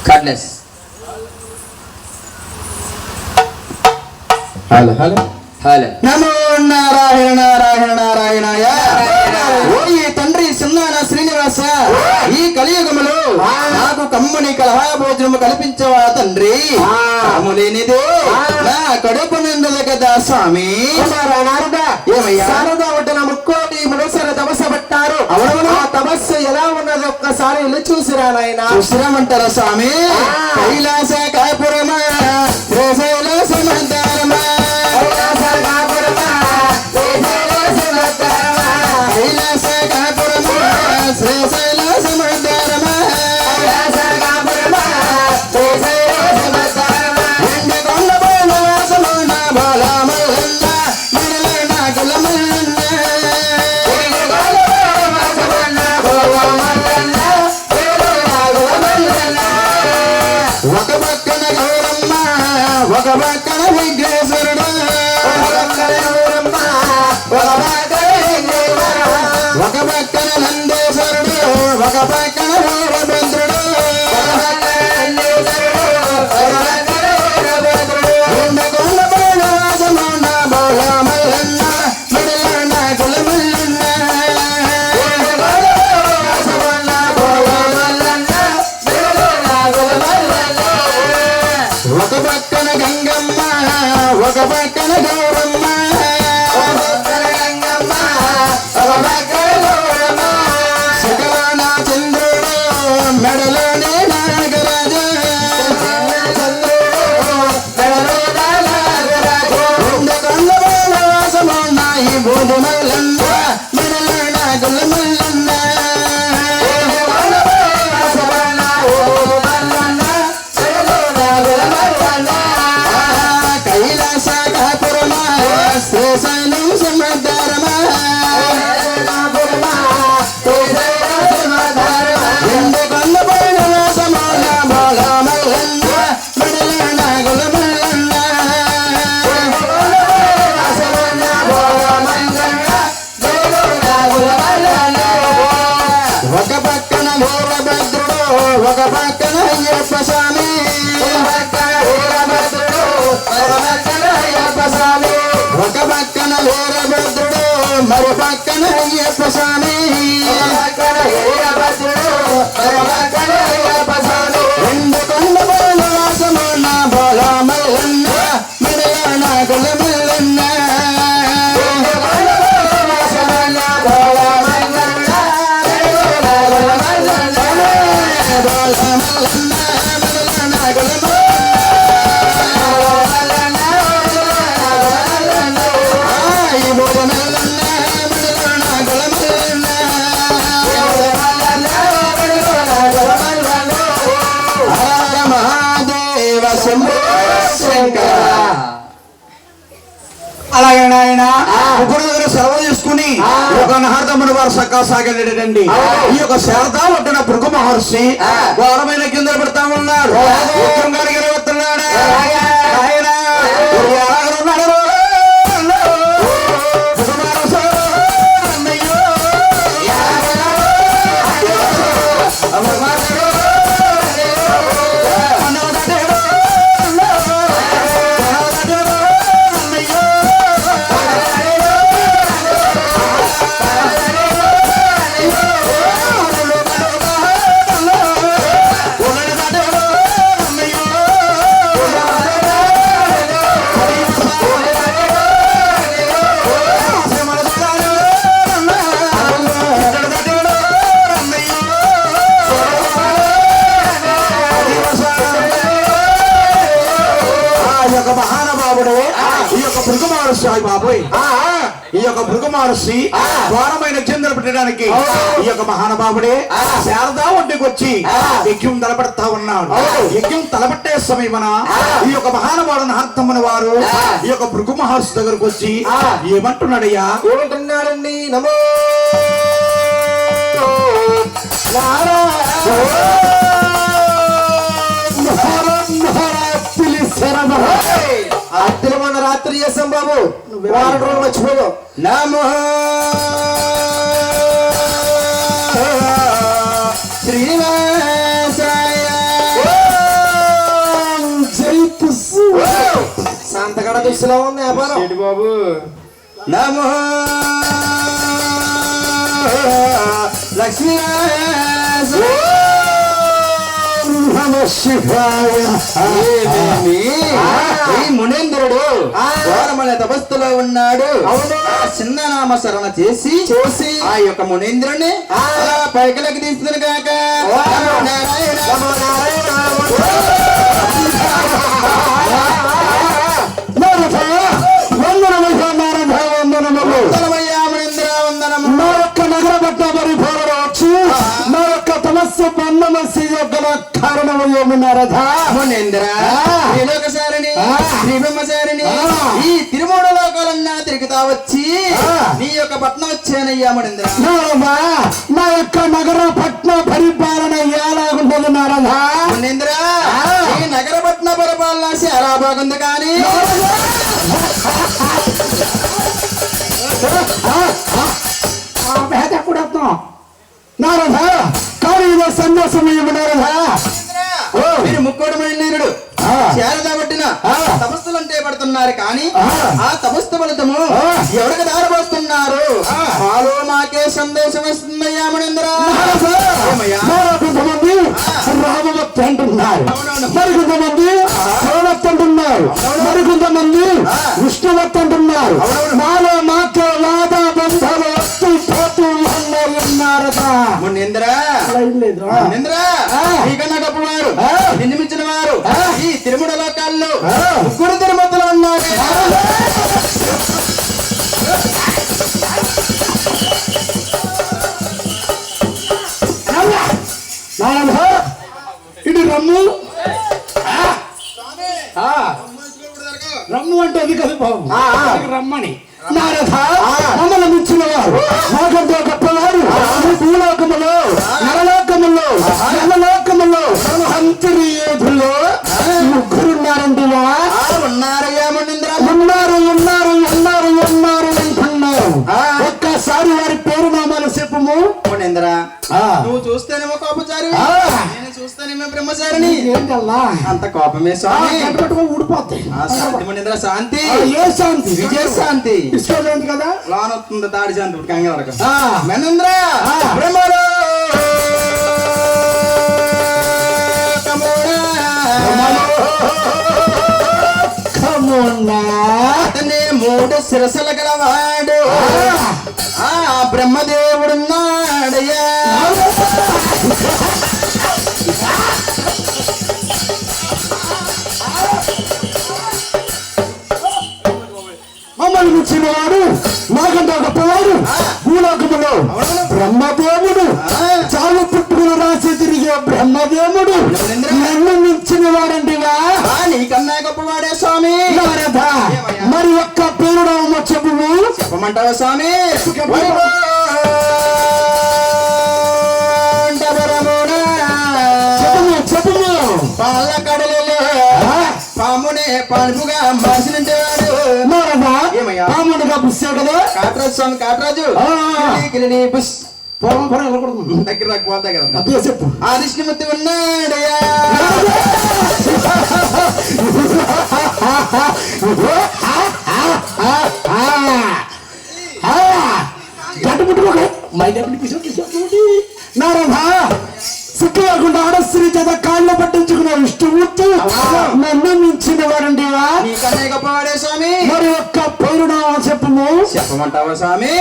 Cardless. Hello hello hello. నమో నారాయణ నారాయణ నారాయణాయ. ఓయి తండ్రి సింధాన శ్రీనివాస, ఈ కలియుగములో నాకు కమ్మని కలహా భోజనము కల్పించవా తండ్రి. లేనిదే నా కడుపు నిండదు కదా స్వామి. ఏమయ్యా? శారదా ఒడ్డున ముక్కోటి మునుసర తపస్సు పట్టారు. ఆ తపస్సు ఎలా ఉన్నది ఒక్కసారి వెళ్ళి చూసిరా నాయన. చూసిరామంటారా స్వామి? కైలాస కాపురమా శ్రీశైల సమంతారమా, కైలాస కాపురమా శ్రీశైల సమంతారమా, ఒక పక్కన గౌరమ్మ ఒక పక్కన విఘ్నేశ్వరుడు, ఒక పక్కన నందేశ్వరుడు ఒక పక్కన వీరభద్రుడు, ఒక పక్కన గంగమ్మ ఒక పక్కన గౌరమ్మ, సకలాన చంద్రుడు మెడలోనే నాగరాజు, రెండు కళ్ళ వాసమున్న ఈ భూమి మల్లన్న మెడలో నాగుల మల్లన్న, కైలాస కాపురమా శ్రీశైలం సముద్రమా, రెండు కళ్ళ పైన వాసమున్న బాల మల్లన్న మెడలో నాగుల మల్లన్న, ఒక పక్కన వీరభద్రుడు ఒక పక్కన అయ్యప్ప స్వామి, ఒక పక్కన వీరభద్రుడు మరో పక్కన అయ్యప్ప స్వామి, రెండు కొండ పైన వాసమున్న బాల మల్లన్న మెడలో నాగుల మల్లన్న, మహాదేవ శంభో శంకర. అలాగే నాయన ముగ్గురు దగ్గర సెలవు తీసుకుని ఒక నహర్దముని వారు సక్కా సాగలేడండి. ఈ యొక్క శారదా ఒడ్డున భృగు మహర్షి ఘోరమైన కింద పెడతా ఉన్నాడు. గారికి ఎరగొస్తున్నాడు ఆయన ఎలాగనున్నాడు? మహానుభావుడే ఈ యొక్క భృగు మహర్షి. బాబోయ్, ఈ యొక్క భృగు మహర్షి ఘోరమైన చిందలు పెట్టడానికి ఈ యొక్క మహానుభావుడే శారదా ఒడ్డుకి వచ్చి యజ్ఞం తలపెడతా ఉన్నాడు. యజ్ఞం తలపెట్టే సమయమున ఈ యొక్క మహానుభావుడు నహర్తముని వారు ఈ యొక్క భృగు మహర్షి దగ్గరకు వచ్చి ఏమంటున్నాడయ్యా? ఏమంటున్నాడండి? నమో అత్తిలి మొన్న రాత్రి చేసాం బాబు, వారం రోజులు మర్చిపోయావు. నమో శ్రీనివాసాయ జై పుస్సు సంతగడ దుస్తులో ఉంది వ్యాపారం బాబు నమో లక్ష్మీ ఈ మునేంద్రుడు ఘోరమైన తపస్సులో ఉన్నాడు చిన్న నామ శరణ చేసి ఆ యొక్క మునేంద్రుని పైకలకి తీస్తుంది కాక ఈ తిరుమూల లోకాలన్నా తిరుగుతా వచ్చి నీ యొక్క పట్నం వచ్చానయ్యా మునేంద్ర నా యొక్క నగర పట్న పరిపాలన ఎలాగుంటుంది నారదా మునేంద్ర ఈ నగర పట్న పరిపాలన చాలా బాగుంది కానీ నారదా కానీ ఇదో సందేశం ఏమన్నారదా మీరు ముక్కోడు మణినేరుడు శారద పట్టిన తపస్సులు అంటే పడుతున్నారు కానీ ఆ తపస్సు ఫలితము ఎవరికి దారపోస్తున్నారు మాలో మాకే సందేశం వస్తుందయ్యా మునేంద్ర కొంతమంది రామభక్తి అంటున్నారు మరికొంతమంది శివభక్తి అంటున్నారు మరికొంతమంది విష్ణుభక్తి అంటున్నారు మాలో మాకే వాద బంధాలు వస్తూ పోతూ ఉన్నారట మునేంద్ర మునేంద్ర నీకన్నా గొప్పవారు నిన్ను మించిన వారు ఈ తిరుమల లోకాల్లో ముగ్గురు తిరుమతులు ఉన్నారు ఇది రమ్ము రమ్ము అంటే అది కదా బాబు రమ్మని నారద మమ్మల్ని మించిన వారు మాకంటే గొప్పవారు భూలోకములో నరలోకములో నల్లలోకములో అంతర్యోధుల్లో ముగ్గురున్నారండి ఉన్నారయ్యా మునేంద్ర ఉన్నారు ఉన్నారు ఉన్నారు ఉన్నారు అంటున్నారు ఒక్కసారి వారి పేరు నామాలు చెప్పము మునేంద్ర నువ్వు చూస్తేనేమో కోపచారి నేను చూస్తేనేమో బ్రహ్మచారిని ఏంటల్లా అంత కోపమే స్వామి ఊడిపోతాయి శాంతి మునేంద్ర శాంతి ఏ శాంతి విజయ శాంతి తీసుకోలేదు కదా లోన్ వస్తుంది తాడి శాంతి కంగారు మనేంద్ర బ్రహ్మలో అతనే మూడు శిరసల గలవాడు ఆ బ్రహ్మదేవుడున్నాడయ్యా మమ్మల్ని మించినవాడు నాకంటే గొప్పవాడు భూలోకములో బ్రహ్మదేవుడు చాలు పుట్టుకుని రాసి తిరిగే బ్రహ్మదేవుడు నన్ను మించిన వాడండివా నీకన్నా గొప్పవాడే స్వామి మరి ఒక్క పేరు నామ చెప్పుము చెప్పమంటావా స్వామి చెప్పుము చెప్పుము పాల కడలలో పామునే పానుపుగా మార్చినవాడు పాముడుగా పుస్తావు కదా కాటరాజు స్వామి కాటరాజు బుస్ దగ్గర నాకు పోతాయి కదా చెప్పు ఆ విష్ణుమూర్తి ఉన్నాడయ్యా నారదా సిక్కు లేకుండా ఆడస్త్రీ చేత కాళ్ళు పట్టించుకున్న విష్ణుమూర్తి నన్ను మించిన వారండివా నీకన్నా గొప్పవాడే స్వామి మరి ఒక్క పేరు నామా చెప్పుము చెప్పమంటావా స్వామి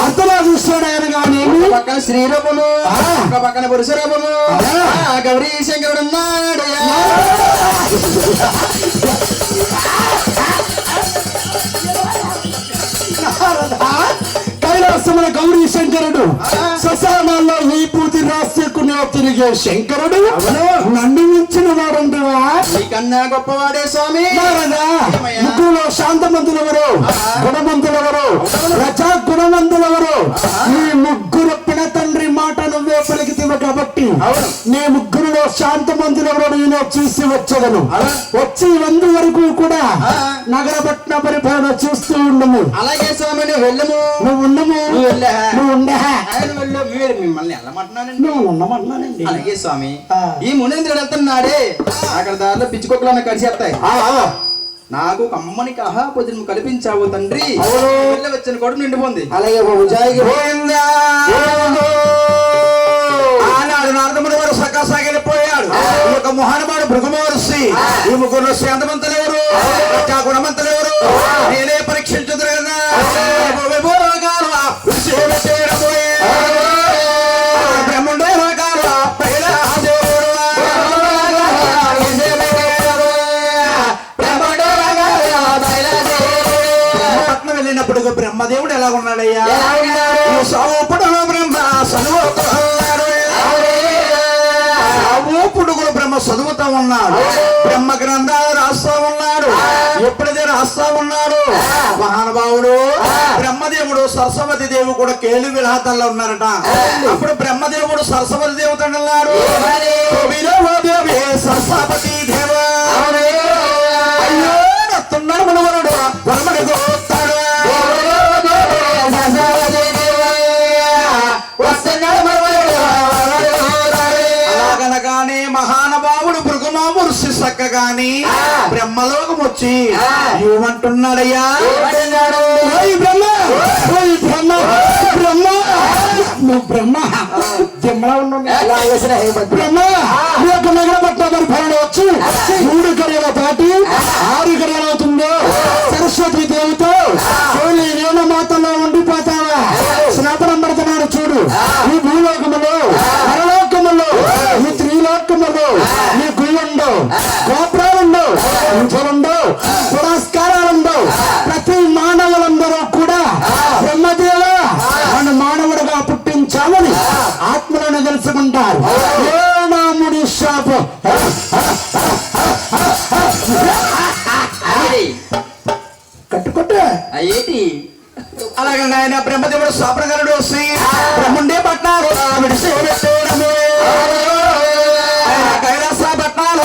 అంతలా చూస్తాడు ఆయన కానీ పక్కన శ్రీరూపము ఒక పక్కన పురుష రూపము గౌరీ శంకరుడు ఉన్నాడు కైలాసమున గౌరీ శంకరుడు శ్మశానాల్లో వీపూతి రాసుకునే తిరిగే శంకరుడు నన్ను మించిన వాడండివా నీకన్నా గొప్పవాడే స్వామి ముగ్గురులో శాంతమంతులెవరు గుణవంతులెవరు ప్రజా గుణవంతులెవరు ఈ ముగ్గురు పిన తండ్రి మాట నువ్వే నువ్వే పలికితివి కాబట్టి అవును. నీ ముగ్గురులో శాంతమంతులెవరో నేను చూసి వచ్చేదను. అలా? వచ్చి వందు వరకు కూడా ఆ. నగరపట్న పరిపాలన చూస్తూ ఉండము. అలాగే స్వామి నువ్వు వెళ్ళము. నువ్వు ఉండము, నువ్వు వెళ్ళా. నువ్వు ఉండే, ఆయన వెళ్ళు. మీరు మిమ్మల్ని వెళ్ళమంటున్నానండి. నువ్వు ఉండమన్నానండి. అలాగే స్వామి ఆ. ఈ మునేంద్రుడు వెళ్తున్నాడే అక్కడ దారిలో పిచ్చుకొక్కలు కడిచేస్తాయి. నాకు కమ్మని కహా పొద్దున కల్పించావు తండ్రి. అవును. వెళ్ళి వచ్చిన కొడుకు నిండిపోంది. అలాగే బాబు జాయిగా గోవిందా. ఆనాడు నారదముని వారు సకాసాగిపోయాడు. ఈ యొక్క మహానుభావుడు భృగుమహర్షి. ఈ ముగ్గురు శాంతమంతులు ఎవరు, గుణమంతులు ఎవరు, నేనే పరీక్షించుదురు కదా. బ్రహ్మండే రకాల పైల పట్నం వెళ్ళినప్పుడు బ్రహ్మదేవుడు ఎలా ఉన్నాడయ్యా? సౌపుడు బ్రహ్మ చదువుతున్నాడు. సౌపుడుగులు బ్రహ్మ చదువుతా ఉన్నాడు. బ్రహ్మ గ్రంథాలు రాస్తా ఉన్నాడు. ఎప్పుడైతే రాస్తా ఉన్నాడు మహానుభావుడు బ్రహ్మదేవుడు సరస్వతి దేవి కూడా కేలు విలాతాల్లో ఉన్నారట. అప్పుడు బ్రహ్మదేవుడు సరస్వతి దేవత అన్నాడు, సరస్వతి దేవ అయ్యో నత్తున్నాడు మనవరుడు వరమడి గోస్తాడు. అలాగనగానే మహానుభావుడు భృగుమహర్షి సక్కగాని బ్రహ్మలోకం వచ్చి ఏమంటున్నాడయ్యా? ఓయ్ బ్రహ్మ, ఓయ్ బ్రహ్మ, బ్రహ్మ, నువ్వు బ్రహ్మ జమ్మలా ఉన్నావు. బ్రహ్మ నీ యొక్క నగరపట్న పరిపాలన వచ్చి 3 గడియల దాటి 6 గడియలు అవుతుందో సరస్వతి దేవితో రేణ మాతలో ఉండిపోతావా? శ్రాపణం పడుతున్నాడు చూడు. ఈ భూలోకములో, పరలోకములో, ఈ త్రిలోకములో నీ గుళ్ళుండో, గోపురాలుండో, పూజలుండో, పురస్కారాలుండో. ప్రతి మానవులందరూ కూడా బ్రహ్మదేవ మన మానవుడుగా పుట్టించాలని ఆత్మలను తెలుసుకుంటారు. ఏనాముడి శాపం కట్టుకొట్టే ఏంటి అలాగే ఆయన బ్రహ్మదేవుడు శాపనగరుడు వచ్చి బ్రహ్ముండే పట్నాలు విడిసి పెట్టేయడము. ఆయన కైలాస పట్నాలు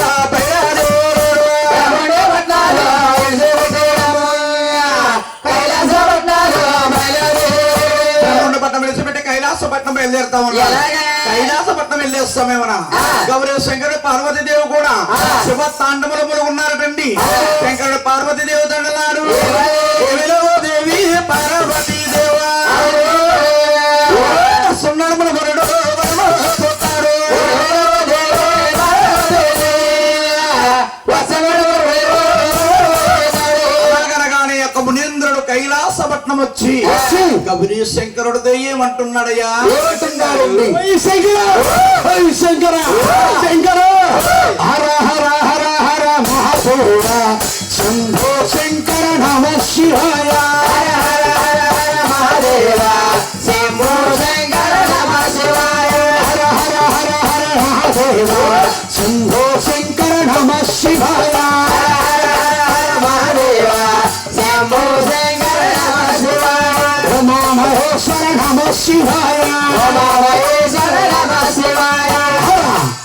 పట్నం విడిచిపెట్టి కైలాసపట్నం బయలుదేరుతా ఉన్నాడు. కైలాసపట్నం వెళ్ళేస్తామేమన్నా గౌరీ శంకరుడు పార్వతీదేవి కూడా శివ తాండములములు ఉన్నారటండి. శంకరుడు పార్వతీదేవి తండ్రులాడు దేవి పార్వతీదేవ సున్నాడముల వరుడు పోతాడు. అలాగనగానే యొక్క మునీంద్రుడు కైలాసపట్నం వచ్చి గౌరీ శంకరుడు ఏమంటున్నాడయ్యా? శంకర శంకర హర హర హర హర మహాదేవ శంభో శంకర నమ శివాయ. హర హర హర హర మహాదేవ శంభో శంకర నమ శివాయ. హర హర హర హర మహాదేవ శంభో శంకర నమ శివాయ. హర హర హర హర మహాదేవ శంభో శంకర నమ శివాయ. రమా మహేశ్వర నమ శివాయ. రమా మహేశ్వర నమ శివాయ. హర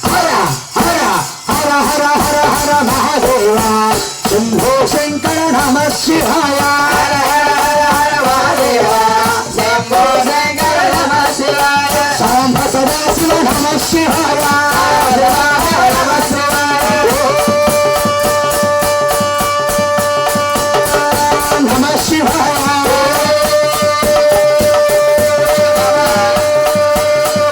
హర హర హర హర హర హర మహాదేవ శంభో శంకర నమ శివాయ. హర హర హర హర మహాదేవ శంభో శంకర నమ శివాయ. సాంబ సదాశివ నమ శివాయ. నమ శివాయ. నమ శివాయ.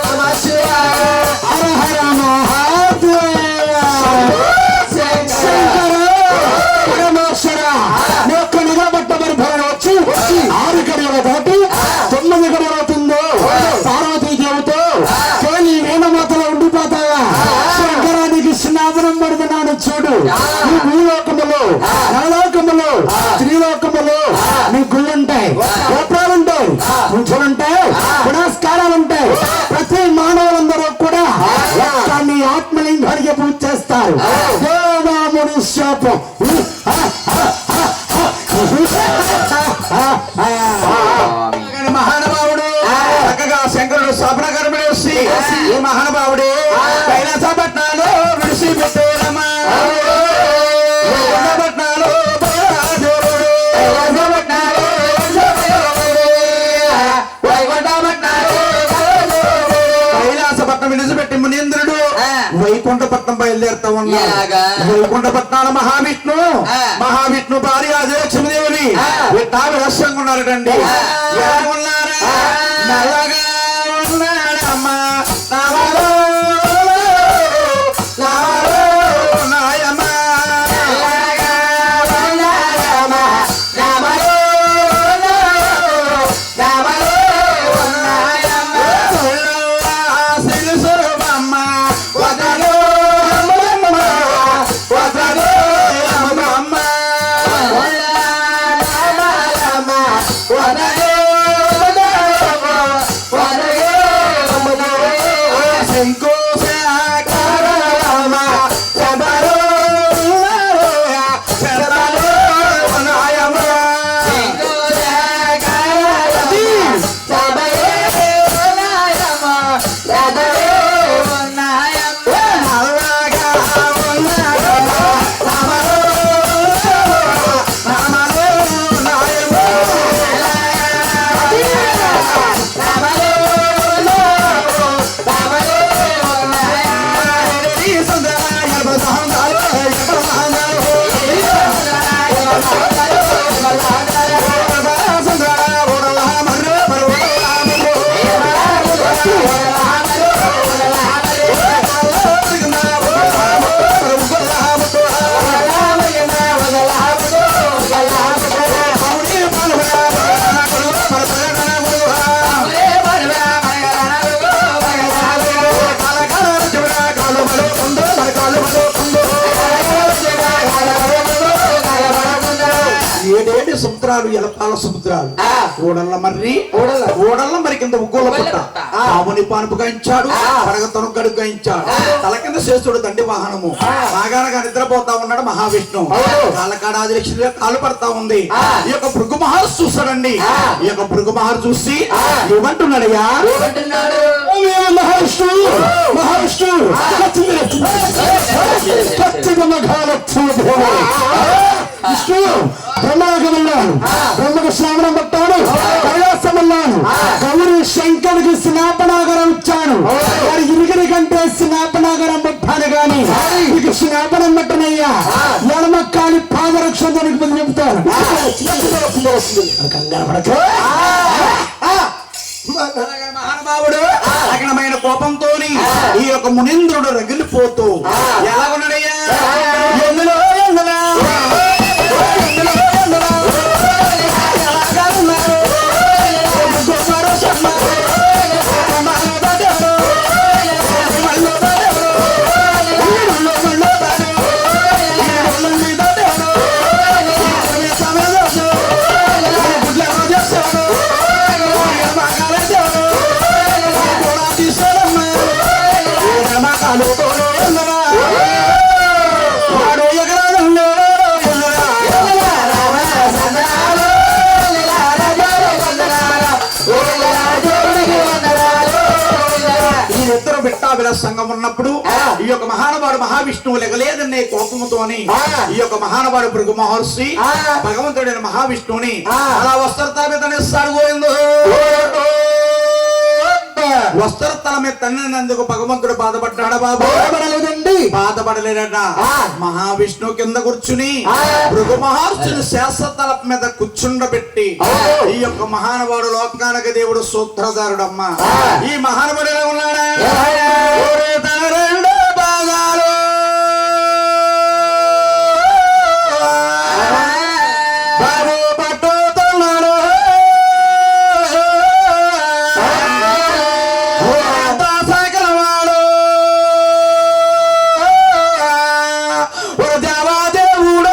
నమ శివాయ. హర హర మహాదేవ శంకర పరమేశ్వర నీ యొక్క నిలబట్ట పరిపాలన వచ్చి 6 గడియల దాటి 9 గడియలు అవుతుందో పార్వతీదేవితో కేలి వేణమాతలో ఉండిపోతావా? శంకరానికి స్నాపనం పడుతున్నాను చూడు. నీ భూలోకములో, నరలోకములో, త్రిలోకములో నీ గుళ్ళుంటాయి, గోపురాలుంటాయి, పూజలుంటాయి, పునస్కారాలుంటాయి. ప్రతి మానవులందరూ కూడా నీ ఆత్మలింగానికి పూజ చేస్తారు. దేవరాముడి శాపం మహానుభావుడు చక్కగా శంకరుడు శాపనకరముడు వచ్చి బయలుదేరుతా ఉన్నాడు ఎలాగా? వైకుంఠ పట్నాల మహావిష్ణు మహావిష్ణు భార్య అదే లక్ష్మీదేవిని విట్టావి రహస్యంగా ఉన్నారటండి ఎలా ఉన్నారా నల్లగా ఉన్నాడమ్మా నావలో నావలో నాయమ్మ నల్లగా ఉన్నాడమ్మా నావలో నావలో నాయమ్మ ఒళ్ళల్లా సిలుసురమ్మ వదలో అమ్మమ్మ వదలో అమ్మమ్మ ఒళ్ళల్లా వదలో ఏడేడు సముద్రాలు ఎలపాల సముద్రాలు ఓడల్ల మర్రి ఓడల్ల మరి కింద ఉగ్గోల పట్ట ఆవుని పానుపు గాయించాడు పడగతను గడుగు గాయించాడు తల కింద శేషుడు దండి వాహనము బాగానగా నిద్రపోతా ఉన్నాడు మహావిష్ణు కాలకాడాది లక్ష్మి కాలు పడతా ఉంది ఈ యొక్క భృగు మహర్షి చూస్తాడండి ఈ యొక్క భృగు మహర్షి చూసి ఏమంటున్నాడయ్యా మహావిష్ణు మహావిష్ణు విష్ణు బ్రహ్మలోకమన్నాను బ్రహ్మకు శ్రావణం పట్టాను కైలాసమన్నాను గౌరీ శంకరుడికి స్నాపనాగరం ఇచ్చాను వారి ఇరుగిరి కంటే స్నాపనాగరం పట్టాను గాని నీకు స్నాపనం పట్టనయ్యా ఎడమక్కాలి పాదరక్షణ దానికి ముందు చెబుతాను కంగారు పడక మహానుభావుడు అఖండమైన కోపంతోని ఈ యొక్క మునీంద్రుడు రగిలిపోతూ ఎలా ఉన్నాడయ్యా ఎందులో ఎందులో సంఘం ఉన్నప్పుడు ఈ యొక్క మహానుభావుడు మహావిష్ణువు లెగలేదనే కోపముతోని ఈ యొక్క మహానుభావుడు భృగు మహర్షి భగవంతుడైన మహావిష్ణువుని అలా వస్త్రతాపితనిస్తాడు గోవిందు వస్త్రతల మీద తన్నినందుకు భగవంతుడు బాధపడ్డాడా బాబు బాధపడలేదట మహావిష్ణు కింద కూర్చుని భృగు మహర్షిని శాస్త్రతల మీద కూర్చుండబెట్టి ఈ యొక్క మహానుభావుడు లోకానికి దేవుడు సూత్రధారుడమ్మా ఈ మహానుభావుడు ఎలా ఉన్నాడా రెండు భాగాలు బాబు పట్టుతున్నాడు దేవాదేవుడు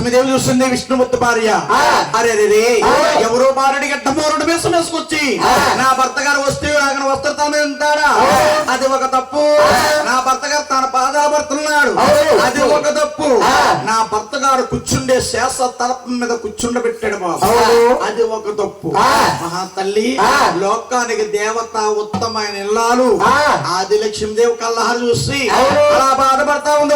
లక్ష్మీదేవి చూస్తుంది విష్ణుమూర్తి భార్య. అరే రే ఎవరో భార్యడి గడ్డ మోరుడు వేసం వేసుకొచ్చి నా భర్త గారు వస్తే ఆయన వస్త్రతల మీద ఉంటాడా, అది ఒక తప్పు. నా భర్త గారు తన పాదాలు పడుతున్నాడు, అది ఒక తప్పు. నా భర్త గారు కూర్చుండే శేష తలపం మీద కూర్చుండబెట్టాడు బాబు, అది ఒక తప్పు. మహా తల్లి లోకానికి దేవత ఉత్తమైన ఇల్లాలు ఆది లక్ష్మీదేవి కళ్ళహారు చూసి అలా బాధపడతా ఉంది.